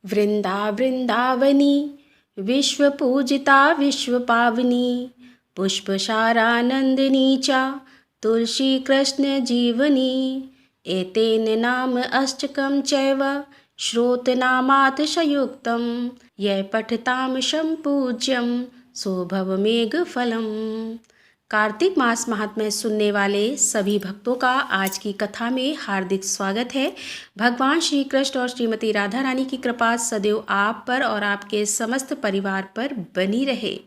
वृंदा वृंदावनी विश्व पूजिता विश्व पावनी पुष्पसारानंदिनी च तुलसी कृष्ण जीवनी एतेन नाम अष्टकं चैव श्रोतनामातिशयुक्तं यः पठतां सम्पूज्यं सोभवमेघफलम्। कार्तिक मास महात्म्य सुनने वाले सभी भक्तों का आज की कथा में हार्दिक स्वागत है। भगवान श्री कृष्ण और श्रीमती राधा रानी की कृपा सदैव आप पर और आपके समस्त परिवार पर बनी रहे।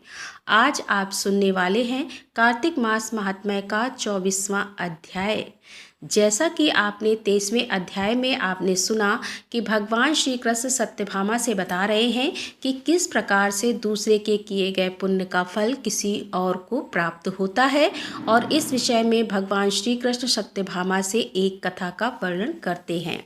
आज आप सुनने वाले हैं कार्तिक मास महात्म्य का 24वां अध्याय। जैसा कि आपने 23वें अध्याय में आपने सुना कि भगवान श्री कृष्ण सत्यभामा से बता रहे हैं कि किस प्रकार से दूसरे के किए गए पुण्य का फल किसी और को प्राप्त होता है, और इस विषय में भगवान श्री कृष्ण सत्यभामा से एक कथा का वर्णन करते हैं।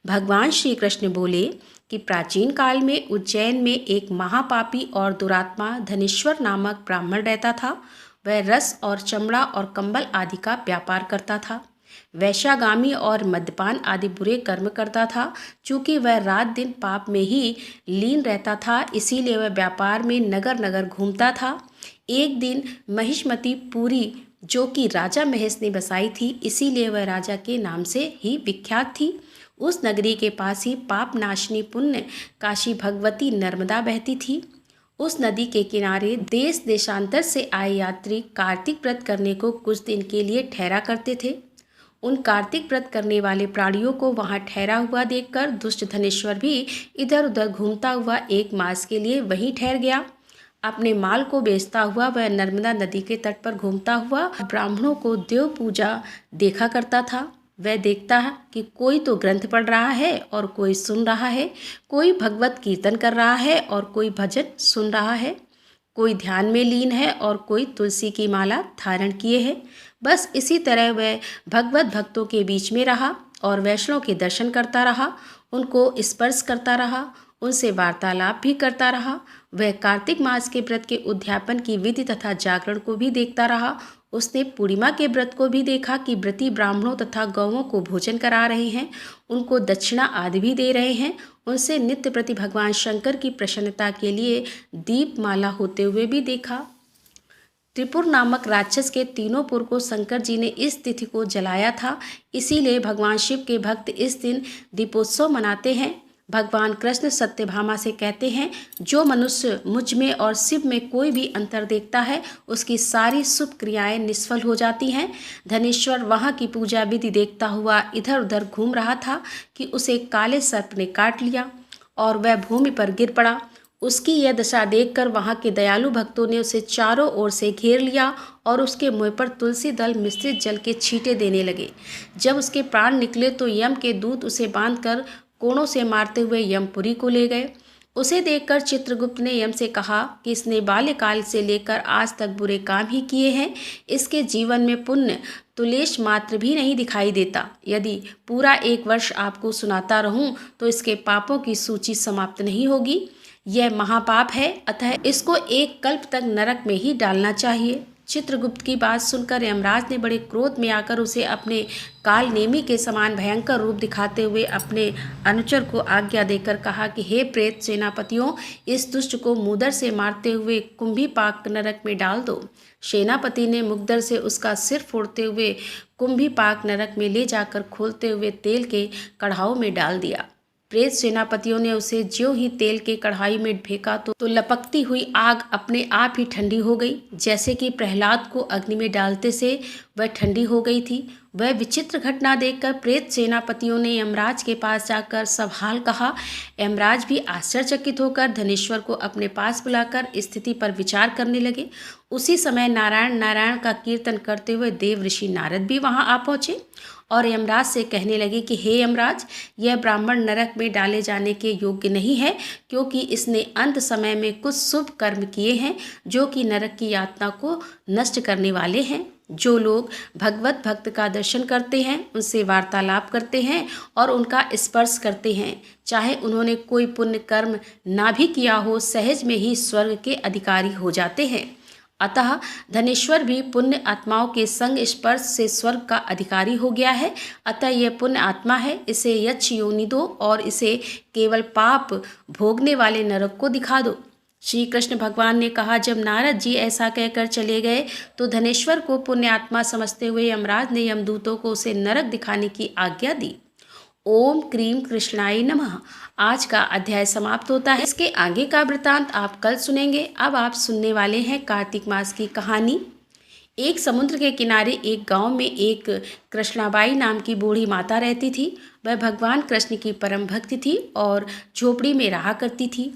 भगवान श्री कृष्ण बोले कि प्राचीन काल में उज्जैन में एक महापापी और दुरात्मा धनेश्वर नामक ब्राह्मण रहता था। वह रस और चमड़ा और कंबल आदि का व्यापार करता था। वैश्यागामी और मद्यपान आदि बुरे कर्म करता था। चूँकि वह रात दिन पाप में ही लीन रहता था, इसीलिए वह व्यापार में नगर नगर घूमता था। एक दिन महिष्मती पुरी, जो कि राजा महेश ने बसाई थी, इसीलिए वह राजा के नाम से ही विख्यात थी, उस नगरी के पास ही पाप नाशनी पुण्य काशी भगवती नर्मदा बहती थी। उस नदी के किनारे देश देशांतर से आए यात्री कार्तिक व्रत करने को कुछ दिन के लिए ठहरा करते थे। उन कार्तिक व्रत करने वाले प्राणियों को वहां ठहरा हुआ देखकर दुष्ट धनेश्वर भी इधर उधर घूमता हुआ एक मास के लिए वहीं ठहर गया। अपने माल को बेचता हुआ वह नर्मदा नदी के तट पर घूमता हुआ ब्राह्मणों को देव पूजा देखा करता था। वह देखता है कि कोई तो ग्रंथ पढ़ रहा है और कोई सुन रहा है, कोई भगवत कीर्तन कर रहा है और कोई भजन सुन रहा है, कोई ध्यान में लीन है और कोई तुलसी की माला धारण किए है। बस इसी तरह वह भगवत भक्तों के बीच में रहा और वैष्णव के दर्शन करता रहा, उनको स्पर्श करता रहा, उनसे वार्तालाप भी करता रहा। वह कार्तिक मास के व्रत के उद्यापन की विधि तथा जागरण को भी देखता रहा। उसने पूर्णिमा के व्रत को भी देखा कि व्रती ब्राह्मणों तथा गौओं को भोजन करा रहे हैं, उनको दक्षिणा आदि भी दे रहे हैं। उनसे नित्य प्रति भगवान शंकर की प्रसन्नता के लिए दीपमाला होते हुए भी देखा। त्रिपुर नामक राक्षस के तीनों पुर को शंकर जी ने इस तिथि को जलाया था, इसीलिए भगवान शिव के भक्त इस दिन दीपोत्सव मनाते हैं। भगवान कृष्ण सत्यभामा से कहते हैं, जो मनुष्य मुझ में और शिव में कोई भी अंतर देखता है, उसकी सारी शुभ क्रियाएं निष्फल हो जाती हैं। धनेश्वर वहाँ की पूजा विधि देखता हुआ इधर उधर घूम रहा था कि उसे काले सर्प ने काट लिया और वह भूमि पर गिर पड़ा। उसकी यह दशा देखकर वहाँ के दयालु भक्तों ने उसे चारों ओर से घेर लिया और उसके मुँह पर तुलसी दल मिश्रित जल के छींटे देने लगे। जब उसके प्राण निकले तो यम के दूत उसे बांधकर कोड़ों से मारते हुए यमपुरी को ले गए। उसे देखकर चित्रगुप्त ने यम से कहा कि इसने बाल्यकाल से लेकर आज तक बुरे काम ही किए हैं, इसके जीवन में पुण्य तुलेश मात्र भी नहीं दिखाई देता। यदि पूरा 1 वर्ष आपको सुनाता रहूं तो इसके पापों की सूची समाप्त नहीं होगी। यह महापाप है, अतः इसको 1 कल्प तक नरक में ही डालना चाहिए। चित्रगुप्त की बात सुनकर यमराज ने बड़े क्रोध में आकर उसे अपने काल नेमी के समान भयंकर रूप दिखाते हुए अपने अनुचर को आज्ञा देकर कहा कि हे प्रेत सेनापतियों, इस दुष्ट को मुदर से मारते हुए कुंभीपाक नरक में डाल दो। सेनापति ने मुग्दर से उसका सिर फोड़ते हुए कुंभीपाक नरक में ले जाकर खोलते हुए तेल के कढ़ाऊ में डाल दिया। प्रेत सेनापतियों ने उसे ज्यों ही तेल के कढ़ाई में फेंका तो लपकती हुई आग अपने आप ही ठंडी हो गई, जैसे कि प्रहलाद को अग्नि में डालते से वह ठंडी हो गई थी। वह विचित्र घटना देखकर प्रेत सेनापतियों ने यमराज के पास जाकर सब हाल कहा। यमराज भी आश्चर्यचकित होकर धनेश्वर को अपने पास बुलाकर स्थिति पर विचार करने लगे। उसी समय नारायण नारायण का कीर्तन करते हुए देव ऋषि नारद भी वहां आ पहुंचे और यमराज से कहने लगे कि हे यमराज, यह ब्राह्मण नरक में डाले जाने के योग्य नहीं है, क्योंकि इसने अंत समय में कुछ शुभ कर्म किए हैं जो कि नरक की यातना को नष्ट करने वाले हैं। जो लोग भगवत भक्त का दर्शन करते हैं, उनसे वार्तालाप करते हैं और उनका स्पर्श करते हैं, चाहे उन्होंने कोई पुण्य कर्म ना भी किया हो, सहज में ही स्वर्ग के अधिकारी हो जाते हैं। अतः धनेश्वर भी पुण्य आत्माओं के संग स्पर्श से स्वर्ग का अधिकारी हो गया है। अतः यह पुण्य आत्मा है, इसे यक्ष योनि दो और इसे केवल पाप भोगने वाले नरक को दिखा दो। श्री कृष्ण भगवान ने कहा, जब नारद जी ऐसा कहकर चले गए तो धनेश्वर को पुण्य आत्मा समझते हुए यमराज ने यमदूतों को उसे नरक दिखाने की आज्ञा दी। ओम क्रीम कृष्णाय नमः। आज का अध्याय समाप्त होता है। इसके आगे का वृतांत आप कल सुनेंगे। अब आप सुनने वाले हैं कार्तिक मास की कहानी। एक समुद्र के किनारे एक गांव में एक कृष्णाबाई नाम की बूढ़ी माता रहती थी। वह भगवान कृष्ण की परम भक्त थी और झोपड़ी में रहा करती थी।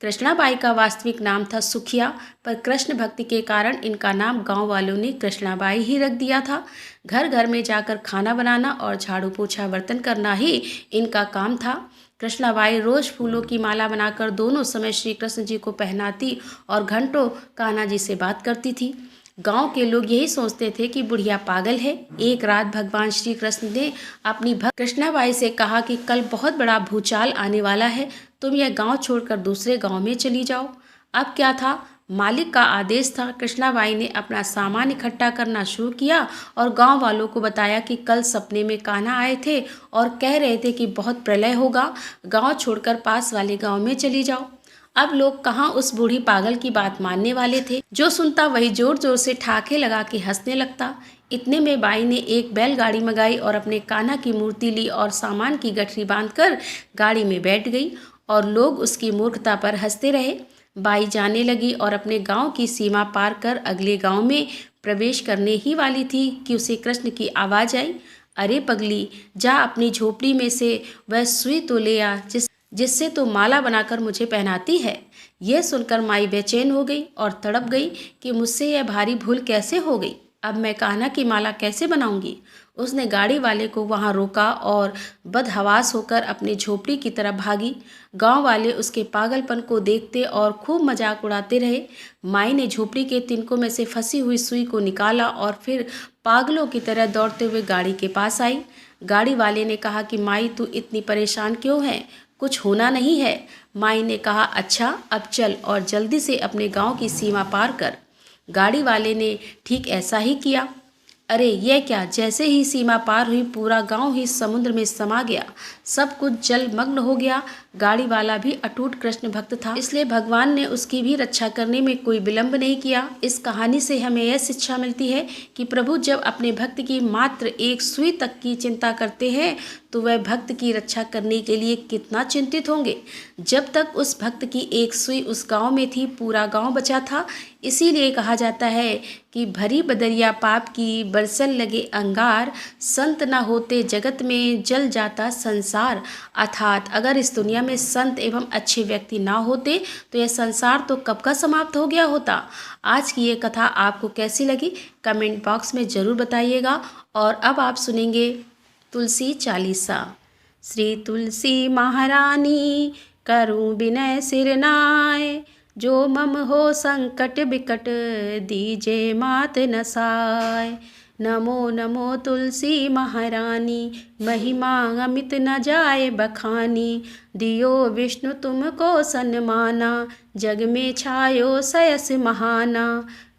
कृष्णाबाई का वास्तविक नाम था सुखिया, पर कृष्ण भक्ति के कारण इनका नाम गांव वालों ने कृष्णाबाई ही रख दिया था। घर घर में जाकर खाना बनाना और झाड़ू पोछा बर्तन करना ही इनका काम था। कृष्णाबाई रोज फूलों की माला बनाकर दोनों समय श्री कृष्ण जी को पहनाती और घंटों कान्हा जी से बात करती थी। गांव के लोग यही सोचते थे कि बुढ़िया पागल है। एक रात भगवान श्री कृष्ण ने अपनी भक्त कृष्णाबाई से कहा कि कल बहुत बड़ा भूचाल आने वाला है, तुम यह गांव छोड़कर दूसरे गांव में चली जाओ। अब क्या था, मालिक का आदेश था। कृष्णाबाई ने अपना सामान इकट्ठा करना शुरू किया और गांव वालों को बताया कि कल सपने में कान्हा आए थे और कह रहे थे कि बहुत प्रलय होगा, गांव छोड़कर पास वाले गांव में चली जाओ। अब लोग कहाँ उस बूढ़ी पागल की बात मानने वाले थे। जो सुनता वही जोर जोर से ठाके लगा के हंसने लगता। इतने में बाई ने एक बैलगाड़ी मंगाई और अपने कान्हा की मूर्ति ली और सामान की गठरी बांधकर गाड़ी में बैठ गई और लोग उसकी मूर्खता पर हंसते रहे। बाई जाने लगी और अपने गांव की सीमा पार कर अगले गांव में प्रवेश करने ही वाली थी कि उसे कृष्ण की आवाज़ आई, अरे पगली, जा अपनी झोपड़ी में से वह सुई तो ले आ जिससे तो माला बनाकर मुझे पहनाती है। यह सुनकर माई बेचैन हो गई और तड़प गई कि मुझसे यह भारी भूल कैसे हो गई। अब मैं कान्हा की माला कैसे बनाऊंगी। उसने गाड़ी वाले को वहां रोका और बदहवास होकर अपनी झोपड़ी की तरफ भागी। गांव वाले उसके पागलपन को देखते और खूब मजाक उड़ाते रहे। माई ने झोपड़ी के तिनकों में से फंसी हुई सुई को निकाला और फिर पागलों की तरह दौड़ते हुए गाड़ी के पास आई। गाड़ी वाले ने कहा कि माई, तू इतनी परेशान क्यों है, कुछ होना नहीं है। माई ने कहा, अच्छा अब चल और जल्दी से अपने गांव की सीमा पार कर। गाड़ी वाले ने ठीक ऐसा ही किया। अरे यह क्या, जैसे ही सीमा पार हुई पूरा गांव ही समुद्र में समा गया, सब कुछ जलमग्न हो गया। गाड़ी वाला भी अटूट कृष्ण भक्त था, इसलिए भगवान ने उसकी भी रक्षा करने में कोई विलंब नहीं किया। इस कहानी से हमें यह शिक्षा मिलती है कि प्रभु जब अपने भक्त की मात्र एक सुई तक की चिंता करते हैं तो वह भक्त की रक्षा करने के लिए कितना चिंतित होंगे। जब तक उस भक्त की एक सुई उस गांव में थी, पूरा गांव बचा था। इसीलिए कहा जाता है कि भरी बदरिया पाप की, बरसन लगे अंगार, संत न होते जगत में जल जाता संसार। अर्थात अगर इस दुनिया में संत एवं अच्छे व्यक्ति ना होते तो यह संसार तो कब का समाप्त हो गया होता। आज की ये कथा आपको कैसी लगी कमेंट बॉक्स में ज़रूर बताइएगा। और अब आप सुनेंगे तुलसी चालीसा। श्री तुलसी महारानी करूं विनय सिर नाय, जो मम हो संकट बिकट दीजे मात नसाय। नमो नमो तुलसी महारानी, महिमा अमित न जाए बखानी। दियो विष्णु तुमको सन्माना, जग में छायो सयस महाना।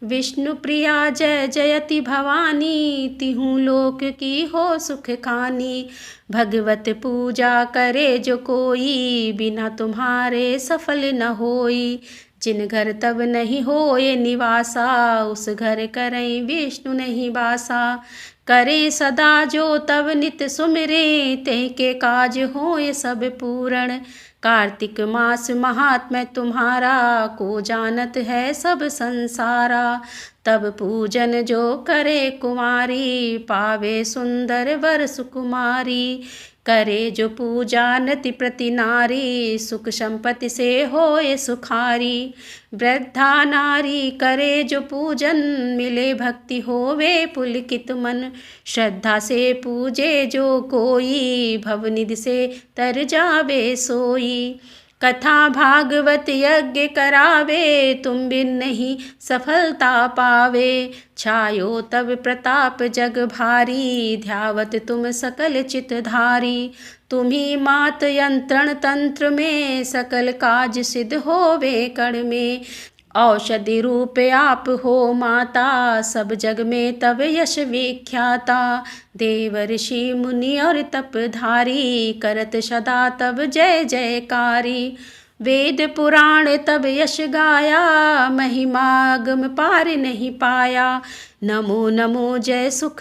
विष्णु प्रिया जय जयति भवानी, तिहु लोक की हो सुख खानी। भगवत पूजा करे जो कोई, बिना तुम्हारे सफल न होई। जिन घर तब नहीं होए निवासा, उस घर करई विष्णु नहीं बासा। करे सदा जो तब नित सुमिरे, ते के काज होए सब पूर्ण। कार्तिक मास महात्म्य तुम्हारा, को जानत है सब संसारा। तब पूजन जो करे कुमारी, पावे सुंदर वर सुकुमारी। करे जो पूजा नति प्रति नारी, सुख संपत्ति से होए सुखारी। वृद्धा नारी करे जो पूजन, मिले भक्ति होवे पुलकित मन। श्रद्धा से पूजे जो कोई, भवनिधि से तर जावे सोई। कथा भागवत यज्ञ करावे, तुम बिन नहीं सफलता पावे। छायो तब प्रताप जग भारी, ध्यावत तुम सकल चितधारी। तुम्ही मात यंत्रण तंत्र में, सकल काज सिद्ध होवे कण में। औषधि रूप आप हो माता, सब जग में तब यश विख्याता। देव ऋषि मुनि और तपधारी, करत सदा तब जय जयकारी। वेद पुराण तब यश गाया, महिमा गम पार नहीं पाया। नमो नमो जय सुख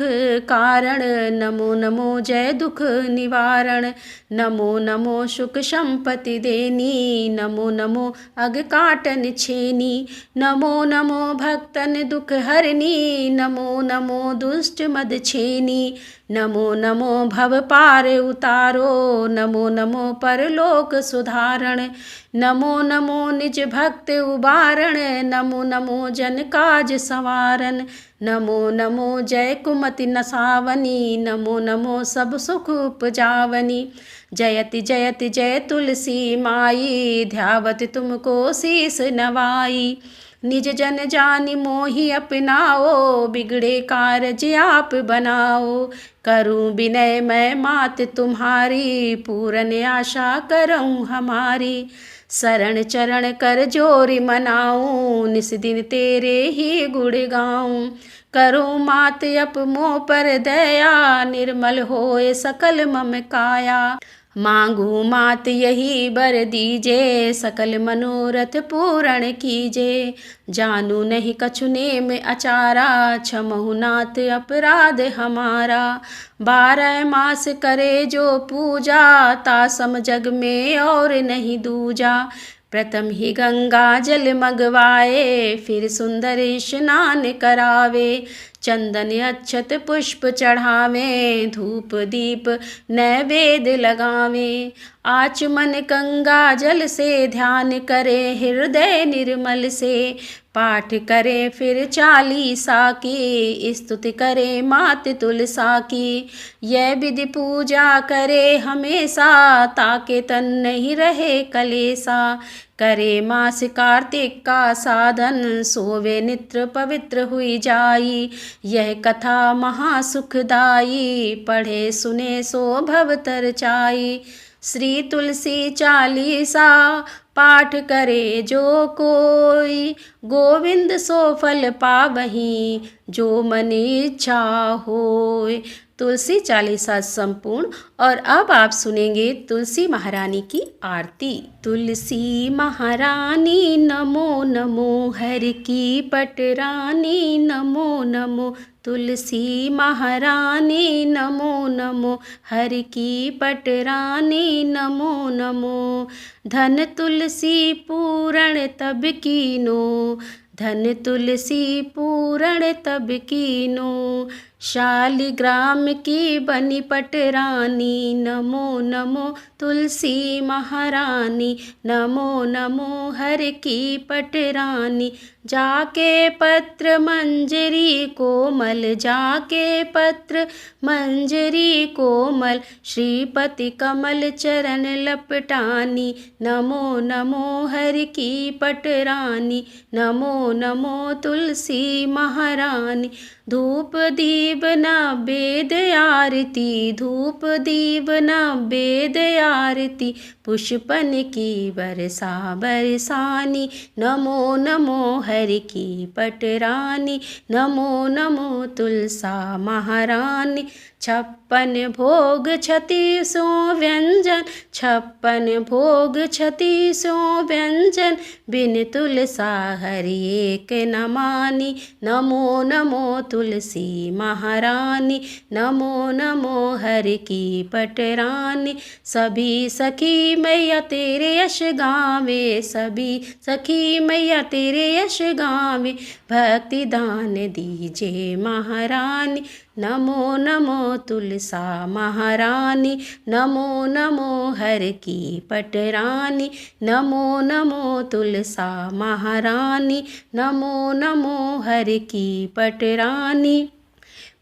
कारण, नमो नमो जय दुख निवारण। नमो नमो सुख संपत्ति देनी, नमो नमो अग काटन छेनी। नमो नमो भक्तन दुख हरनी, नमो नमो दुष्ट मद छेनी। नमो नमो भव पार उतारो, नमो नमो परलोक सुधारण। नमो नमो निज भक्त उबारण, नमो नमो जन काज संवारन। नमो नमो जय कुमति नसावनी, नमो नमो सब सुख उपजावनी। जयति जयति जय तुलसी माई, ध्यावत तुमको शीस नवाई। निज जन जानि मोहि अपनाओ, बिगड़े कारज आप बनाओ। करूं विनय मैं मात तुम्हारी, पूरन आशा करऊं हमारी। शरण चरण कर जोरी मनाऊं, निस दिन तेरे ही गुण गाऊं। करूं मात अप मोह पर दया, निर्मल होए सकल मम काया। मांगू मात यही बर दीजे, सकल मनोरथ पूर्ण कीजे। जानू नहीं कछु नेम अचारा, क्षमहु नाथ अपराध हमारा। 12 मास करे जो पूजा, ता सम जग में और नहीं दूजा। प्रथम ही गंगा जल मगवाए, फिर सुंदर स्नान करावे। चंदन अक्षत पुष्प चढ़ावे, धूप दीप नैवेद्य लगावे। आचमन गंगा जल से ध्यान करे, हृदय निर्मल से। पाठ करे फिर चालीसा की, स्तुति करे मात तुलसा की। यह विधि पूजा करे हमेशा, ताके तन नहीं रहे कलेसा। करे मास कार्तिक का साधन, सोवे नित्र पवित्र हुई जाई। यह कथा महासुखदाई, पढ़े सुने सो भव तर चाई। श्री तुलसी चालीसा पाठ करे जो कोई, गोविंद सो फल पावहीं, जो मन इच्छा होय। तुलसी चालीसा संपूर्ण। और अब आप सुनेंगे तुलसी महारानी की आरती। तुलसी महारानी नमो नमो, हर की पटरानी नमो नमो। तुलसी महारानी नमो नमो, हर की पटरानी नमो नमो। धन तुलसी पूरण तब कीनो, धन तुलसी पूरण तब कीनो। शालिग्राम की बनी पटरानी, नमो नमो तुलसी महारानी। नमो नमो हर की पटरानी। जाके पत्र मंजरी कोमल, जाके पत्र मंजरी कोमल। श्रीपति कमल चरण लपटानी, नमो नमो हर की पटरानी। नमो नमो तुलसी महारानी। धूप दीप नैवेद आरती, धूप दीप नैवेद आरती। पुष्पन की बरसा बरसानी, नमो नमो हर की पटरानी। नमो नमो तुलसा महारानी। 56 भोग 36 व्यंजन, 56 भोग 36 व्यंजन। बिन तुलसा हरि एक न मानी। नमो नमो तुलसी महारानी। नमो नमो हर की पटरानी। सभी सखी मैया तेरे यश गावे, सभी सखी मैया तेरे यश गावे। भक्ति दान दीजे महारानी। नमो नमो तुलसा महारानी। नमो नमो हर की पटरानी। नमो नमो तुलसा महारानी। नमो नमो हर की पटरानी।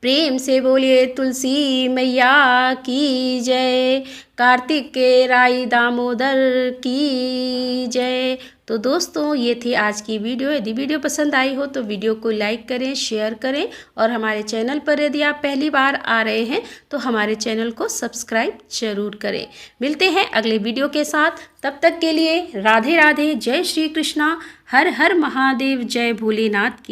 प्रेम से बोलिए तुलसी मैया की जय, कार्तिक के राई दामोदर की जय। तो दोस्तों, ये थी आज की वीडियो। यदि वीडियो पसंद आई हो तो वीडियो को लाइक करें, शेयर करें और हमारे चैनल पर यदि आप पहली बार आ रहे हैं तो हमारे चैनल को सब्सक्राइब जरूर करें। मिलते हैं अगले वीडियो के साथ, तब तक के लिए राधे राधे, जय श्री कृष्णा, हर हर महादेव, जय भोलेनाथ की।